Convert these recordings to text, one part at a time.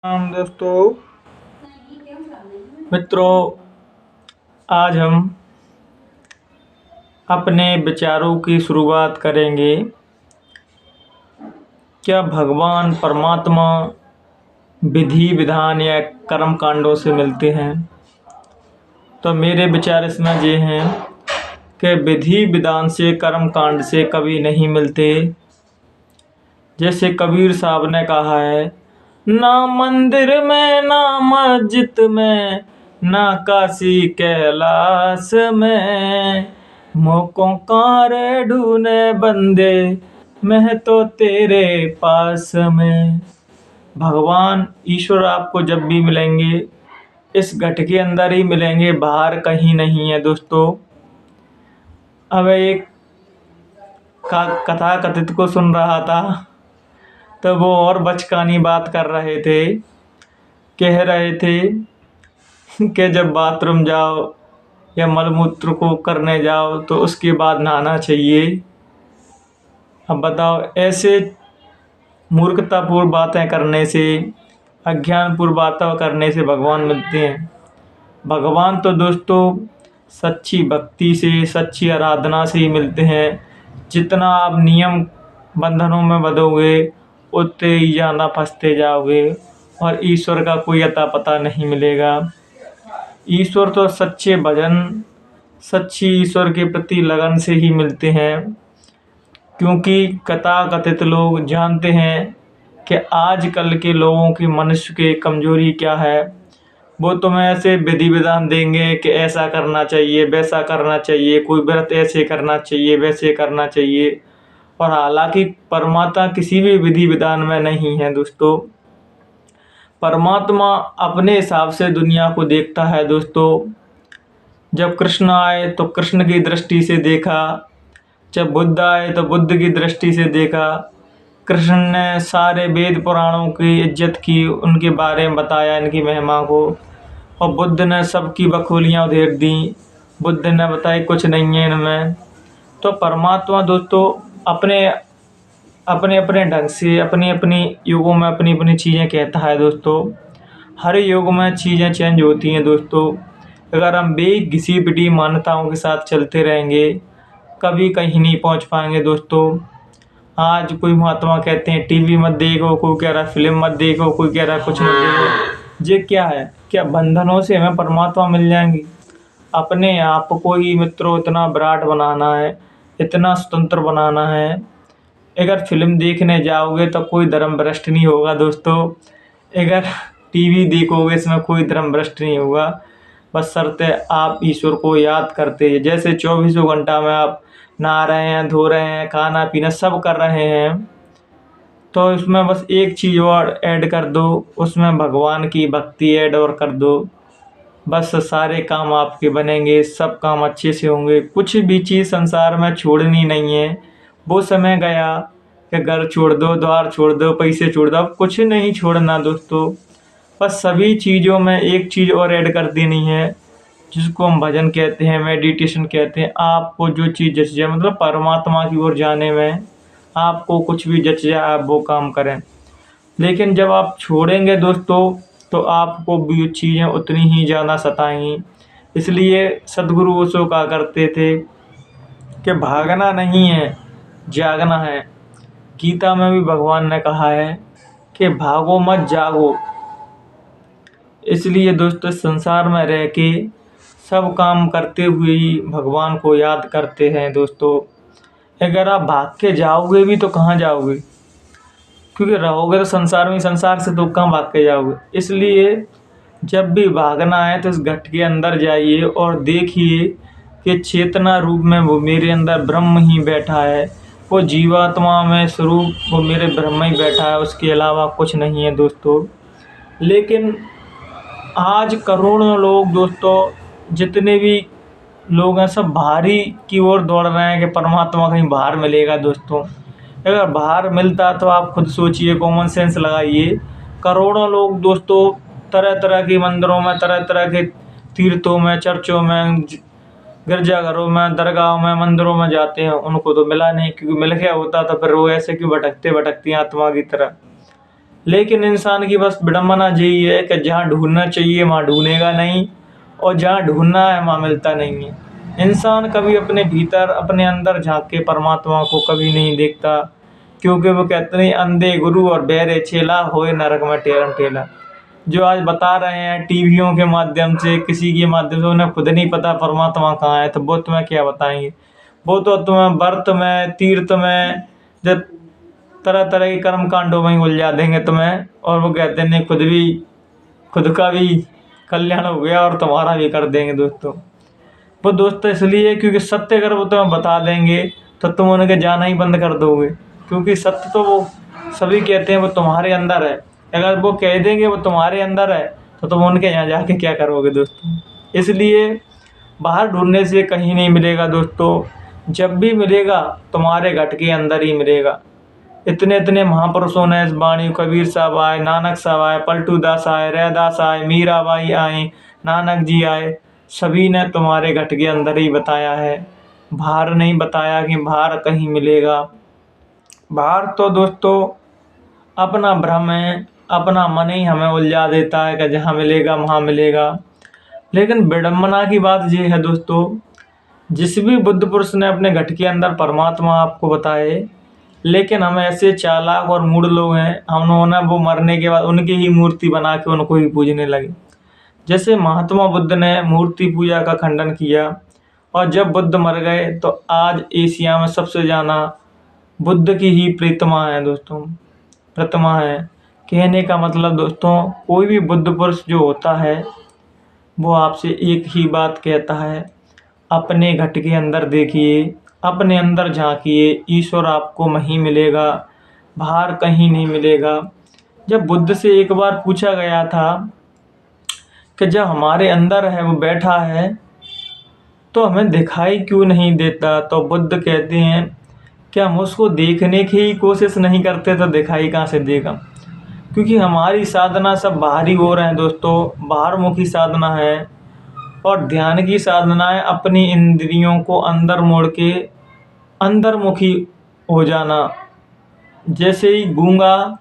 दोस्तों मित्रों, आज हम अपने विचारों की शुरुआत करेंगे। क्या भगवान परमात्मा विधि विधान या कर्म कांडों से मिलते हैं? तो मेरे विचार इसमें ये हैं कि विधि विधान से कर्म कांड से कभी नहीं मिलते। जैसे कबीर साहब ने कहा है, ना मंदिर में ना मस्जिद में ना काशी कैलाश में, मोकों कार ढूंढे बंदे मैं तो तेरे पास में। भगवान ईश्वर आपको जब भी मिलेंगे इस घट के अंदर ही मिलेंगे, बाहर कहीं नहीं है दोस्तों। अब एक कथा कथित को सुन रहा था तो वो और बचकानी बात कर रहे थे। कह रहे थे कि जब बाथरूम जाओ या मलमूत्र को करने जाओ तो उसके बाद नहाना चाहिए। अब बताओ, ऐसे मूर्खतापूर्ण बातें करने से, अज्ञानपूर्ण बातें करने से भगवान मिलते हैं? भगवान तो दोस्तों सच्ची भक्ति से, सच्ची आराधना से ही मिलते हैं। जितना आप नियम बंधनों में बंधोगे उतने ही ज़्यादा फंसते जाओगे और ईश्वर का कोई अता पता नहीं मिलेगा। ईश्वर तो सच्चे भजन, सच्ची ईश्वर के प्रति लगन से ही मिलते हैं। क्योंकि कथित लोग जानते हैं कि आजकल के लोगों की मनुष्य की कमजोरी क्या है। वो तुम्हें ऐसे विधि विधान देंगे कि ऐसा करना चाहिए, वैसा करना चाहिए, कोई व्रत ऐसे करना चाहिए, वैसे करना चाहिए। और हालांकि परमात्मा किसी भी विधि विधान में नहीं है दोस्तों। परमात्मा अपने हिसाब से दुनिया को देखता है दोस्तों। जब कृष्ण आए तो कृष्ण की दृष्टि से देखा, जब बुद्ध आए तो बुद्ध की दृष्टि से देखा। कृष्ण ने सारे वेद पुराणों की इज्जत की, उनके बारे में बताया, इनकी महिमा को। और बुद्ध ने सबकी बखोलियाँ उधेड़ दी। बुद्ध ने बताया कुछ नहीं है इनमें। तो परमात्मा दोस्तों अपने अपने अपने ढंग से, अपनी अपनी युगों में अपनी अपनी चीज़ें कहता है दोस्तों। हर युग में चीज़ें चेंज होती हैं दोस्तों। अगर हम घिसी पिटी मान्यताओं के साथ चलते रहेंगे कभी कहीं नहीं पहुंच पाएंगे दोस्तों। आज कोई महात्मा कहते हैं टीवी मत देखो, कोई कह रहा फिल्म मत देखो, कोई कह रहा कुछ मत देखो। ये क्या है? क्या बंधनों से हमें परमात्मा मिल जाएंगी? अपने आप को ही मित्रों इतना विराट बनाना है, इतना स्वतंत्र बनाना है। अगर फिल्म देखने जाओगे तो कोई धर्म भ्रष्ट नहीं होगा दोस्तों। अगर टीवी देखोगे इसमें कोई धर्म भ्रष्ट नहीं होगा। बस शर्त है आप ईश्वर को याद करते हैं। जैसे 24 घंटा में आप नहा रहे हैं, धो रहे हैं, खाना पीना सब कर रहे हैं, तो इसमें बस एक चीज़ और ऐड कर दो, उसमें भगवान की भक्ति ऐड और कर दो। बस सारे काम आपके बनेंगे, सब काम अच्छे से होंगे। कुछ भी चीज़ संसार में छोड़नी नहीं है। वो समय गया कि घर छोड़ दो, द्वार छोड़ दो, पैसे छोड़ दो, अब कुछ नहीं छोड़ना दोस्तों। बस सभी चीज़ों में एक चीज़ और ऐड कर देनी है, जिसको हम भजन कहते हैं, मेडिटेशन कहते हैं। आपको जो चीज़ जच जाए, मतलब परमात्मा की ओर जाने में आपको कुछ भी जच जाए आप वो काम करें। लेकिन जब आप छोड़ेंगे दोस्तों तो आपको भी चीज़ें उतनी ही ज़्यादा सताएंगी। इसलिए सदगुरु ओशो कहा करते थे कि भागना नहीं है, जागना है। गीता में भी भगवान ने कहा है कि भागो मत, जागो। इसलिए दोस्तों संसार में रह के सब काम करते हुए ही भगवान को याद करते हैं दोस्तों। अगर आप भाग के जाओगे भी तो कहाँ जाओगे? क्योंकि रहोगे तो संसार में, संसार से तो कहाँ भाग के जाओगे। इसलिए जब भी भागना है तो इस घट के अंदर जाइए और देखिए कि चेतना रूप में वो मेरे अंदर ब्रह्म ही बैठा है। वो जीवात्मा में स्वरूप वो मेरे ब्रह्म ही बैठा है, उसके अलावा कुछ नहीं है दोस्तों। लेकिन आज करोड़ों लोग दोस्तों, जितने भी लोग हैं सब बाहरी की ओर दौड़ रहे हैं कि परमात्मा कहीं बाहर मिलेगा दोस्तों। अगर बाहर मिलता तो आप खुद सोचिए, कॉमन सेंस लगाइए। करोड़ों लोग दोस्तों तरह तरह के मंदिरों में, तरह तरह के तीर्थों में, चर्चों में, गिरजाघरों में, दरगाहों में, मंदिरों में जाते हैं, उनको तो मिला नहीं। क्योंकि मिल गया होता तो फिर वो ऐसे क्यों भटकते भटकती आत्मा की तरह। लेकिन इंसान की बस विडम्बना यही है कि जहाँ ढूंढना चाहिए वहाँ ढूंढेगा नहीं, और जहाँ ढूंढना है वहाँ मिलता नहीं है। इंसान कभी अपने भीतर, अपने अंदर झांक के परमात्मा को कभी नहीं देखता, क्योंकि वो कहते हैं अंधे गुरु और बहरे चेला होए नरक में टेरम टेला। जो आज बता रहे हैं टीवियों के माध्यम से, किसी के माध्यम से, उन्हें खुद नहीं पता परमात्मा कहाँ है, तो वो तुम्हें क्या बताएंगे। वो तो तुम्हें व्रत में, तीर्थ में, जब तरह तरह के कर्म कांडों में ही उलझा देंगे तुम्हें, और वो कहते हैं खुद का भी कल्याण हो गया और तुम्हारा भी कर देंगे दोस्तों। वो दोस्तों इसलिए क्योंकि सत्य अगर वो तुम्हें बता देंगे तो तुम उनके जाना ही बंद कर दोगे, क्योंकि सत्य तो वो सभी कहते हैं वो तुम्हारे अंदर है। अगर वो कह देंगे वो तुम्हारे अंदर है तो तुम उनके यहाँ जाके क्या करोगे दोस्तों। इसलिए बाहर ढूंढने से कहीं नहीं मिलेगा दोस्तों, जब भी मिलेगा तुम्हारे घट के अंदर ही मिलेगा। इतने इतने महापुरुषों ने इस वाणी, कबीर साहब आए, नानक साहब आए, पलटू दास आए, रैदास आए, मीराबाई आए, नानक जी आए, सभी ने तुम्हारे घट के अंदर ही बताया है, बाहर नहीं बताया कि बाहर कहीं मिलेगा। बाहर तो दोस्तों अपना भ्रम है, अपना मन ही हमें उलझा देता है कि जहाँ मिलेगा वहाँ मिलेगा। लेकिन विडम्बना की बात ये है दोस्तों, जिस भी बुद्ध पुरुष ने अपने घट के अंदर परमात्मा आपको बताए, लेकिन हम ऐसे चालाक और मूढ़ लोग हैं, हमने वो मरने के बाद उनकी ही मूर्ति बना के उनको ही पूजने लगे। जैसे महात्मा बुद्ध ने मूर्ति पूजा का खंडन किया, और जब बुद्ध मर गए तो आज एशिया में सबसे ज़्यादा बुद्ध की ही प्रतिमा है दोस्तों, प्रतिमा है। कहने का मतलब दोस्तों, कोई भी बुद्ध पुरुष जो होता है वो आपसे एक ही बात कहता है, अपने घट के अंदर देखिए, अपने अंदर झांकिए, ईश्वर आपको वहीं मिलेगा, बाहर कहीं नहीं मिलेगा। जब बुद्ध से एक बार पूछा गया था कि जब हमारे अंदर है वो बैठा है तो हमें दिखाई क्यों नहीं देता, तो बुद्ध कहते हैं कि हम उसको देखने की ही कोशिश नहीं करते तो दिखाई कहाँ से देगा। क्योंकि हमारी साधना सब बाहरी हो रहे हैं दोस्तों, बाहरमुखी साधना है, और ध्यान की साधना है अपनी इंद्रियों को अंदर मोड़ के अंतर्मुखी हो जाना। जैसे ही गूंगा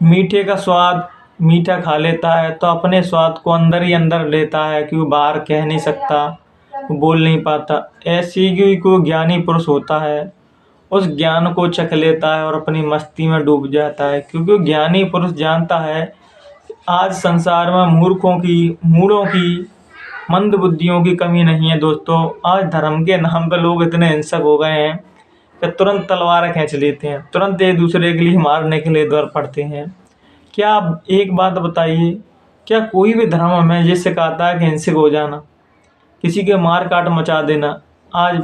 मीठे का स्वाद मीठा खा लेता है तो अपने स्वाद को अंदर ही अंदर लेता है, क्योंकि बाहर कह नहीं सकता, बोल नहीं पाता। ऐसे ही कोई ज्ञानी पुरुष होता है, उस ज्ञान को चख लेता है और अपनी मस्ती में डूब जाता है, क्योंकि ज्ञानी पुरुष जानता है आज संसार में मूढ़ों की, मंद बुद्धियों की कमी नहीं है दोस्तों। आज धर्म के नाम पर लोग इतने हिंसक हो गए हैं कि तुरंत तलवार खींच लेते हैं, तुरंत एक दूसरे के लिए मारने के लिए दौड़ पड़ते हैं। क्या आप एक बात बताइए, क्या कोई भी धर्म हमें ये सिखाता है कि हिंसक हो जाना, किसी के मार काट मचा देना? आज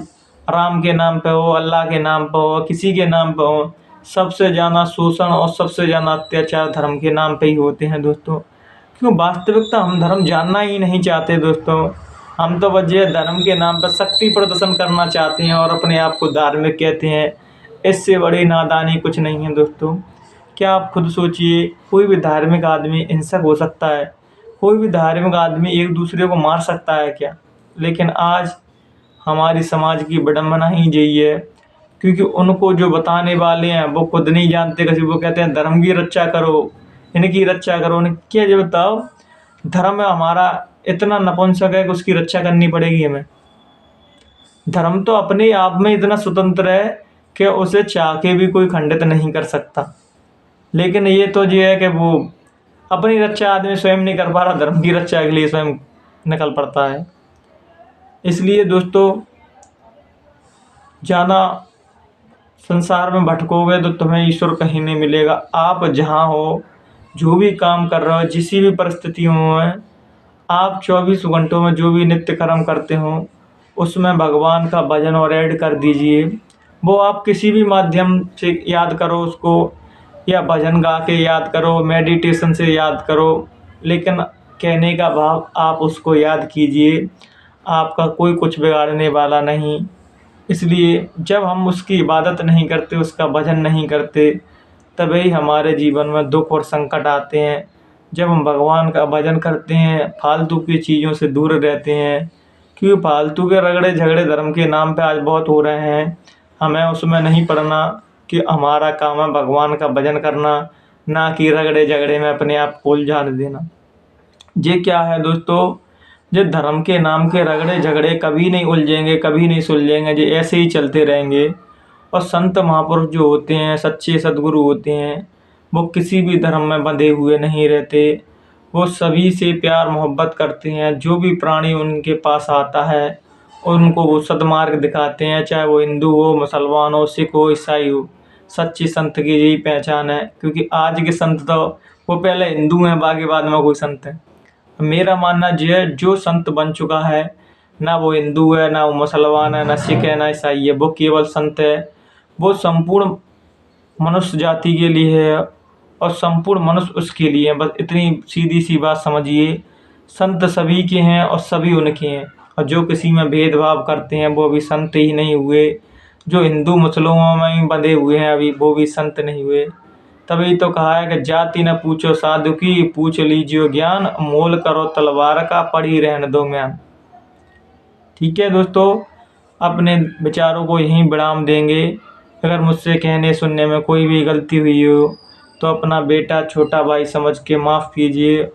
राम के नाम पे हो, अल्लाह के नाम पे हो, किसी के नाम पे हो, सबसे ज़्यादा शोषण और सबसे ज़्यादा अत्याचार धर्म के नाम पे ही होते हैं दोस्तों। क्यों? वास्तविकता हम धर्म जानना ही नहीं चाहते दोस्तों। हम तो बस ये धर्म के नाम पर शक्ति प्रदर्शन करना चाहते हैं और अपने आप को धार्मिक कहते हैं। इससे बड़ी नादानी कुछ नहीं है दोस्तों। क्या आप खुद सोचिए, कोई भी धार्मिक आदमी हिंसक हो सकता है? कोई भी धार्मिक आदमी एक दूसरे को मार सकता है क्या? लेकिन आज हमारी समाज की विडंबना ही यही है, क्योंकि उनको जो बताने वाले हैं वो खुद नहीं जानते। किसी वो कहते हैं धर्म की रक्षा करो, इनकी रक्षा करो। क्या ये बताओ, धर्म हमारा इतना नपुंसक है कि उसकी रक्षा करनी पड़ेगी हमें? धर्म तो अपने आप में इतना स्वतंत्र है कि उसे चाह के भी कोई खंडित नहीं कर सकता। लेकिन ये तो ये है कि वो अपनी रक्षा आदमी स्वयं नहीं कर पा रहा, धर्म की रक्षा के लिए स्वयं निकल पड़ता है। इसलिए दोस्तों, ज़्यादा संसार में भटकोगे तो तुम्हें ईश्वर कहीं नहीं मिलेगा। आप जहाँ हो, जो भी काम कर रहे हो, जिस भी परिस्थितियों में, आप 24 घंटों में जो भी नित्य कर्म करते हो उसमें भगवान का भजन और ऐड कर दीजिए। वो आप किसी भी माध्यम से याद करो उसको, या भजन गा के याद करो, मेडिटेशन से याद करो, लेकिन कहने का भाव आप उसको याद कीजिए। आपका कोई कुछ बिगाड़ने वाला नहीं। इसलिए जब हम उसकी इबादत नहीं करते, उसका भजन नहीं करते, तभी हमारे जीवन में दुख और संकट आते हैं। जब हम भगवान का भजन करते हैं, फालतू की चीज़ों से दूर रहते हैं, क्योंकि फालतू के रगड़े झगड़े धर्म के नाम पे आज बहुत हो रहे हैं। हमें उसमें नहीं पड़ना, कि हमारा काम है भगवान का भजन करना, ना कि रगड़े झगड़े में अपने आप को उलझाने देना। ये क्या है दोस्तों, ये धर्म के नाम के रगड़े झगड़े कभी नहीं उलझेंगे, कभी नहीं सुलझेंगे, ये ऐसे ही चलते रहेंगे। और संत महापुरुष जो होते हैं, सच्चे सद्गुरु होते हैं, वो किसी भी धर्म में बंधे हुए नहीं रहते। वो सभी से प्यार मोहब्बत करते हैं। जो भी प्राणी उनके पास आता है उनको वो सद्मार्ग दिखाते हैं, चाहे वो हिंदू हो, मुसलमान हो, सिख हो, ईसाई हो। सच्चे संत की यही पहचान है, क्योंकि आज के संत तो वो पहले हिंदू हैं, बाकी बाद में कोई संत है। मेरा मानना ये है, जो संत बन चुका है, ना वो हिंदू है, ना वो मुसलमान है, ना सिख है, ना ईसाई है, वो केवल संत है। वो संपूर्ण मनुष्य जाति के लिए है और संपूर्ण मनुष्य उसके लिए है। बस इतनी सीधी सी बात समझिए। संत सभी के हैं और सभी उनके हैं, और जो किसी में भेदभाव करते हैं वो भी संत ही नहीं हुए। जो हिंदू मुसलमानों में ही बंधे हुए हैं अभी, वो भी संत नहीं हुए। तभी तो कहा है कि जाति न पूछो साधु की, पूछ लीजिए ज्ञान, मोल करो तलवार का, पड़ी रहने दो म्यान। ठीक है दोस्तों, अपने विचारों को यहीं विराम देंगे। अगर मुझसे कहने सुनने में कोई भी गलती हुई हो तो अपना बेटा छोटा भाई समझ के माफ़ कीजिए,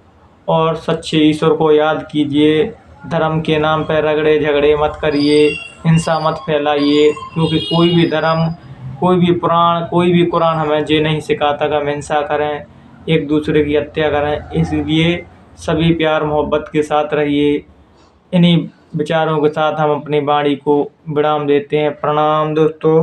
और सच्चे ईश्वर को याद कीजिए। धर्म के नाम पर रगड़े झगड़े मत करिए, हिंसा मत फैलाइए, क्योंकि कोई भी धर्म, कोई भी पुराण, कोई भी कुरान हमें ये नहीं सिखाता कि हम हिंसा करें, एक दूसरे की हत्या करें। इसलिए सभी प्यार मोहब्बत के साथ रहिए। इन्हीं विचारों के साथ हम अपनी वाणी को विराम देते हैं। प्रणाम दोस्तों।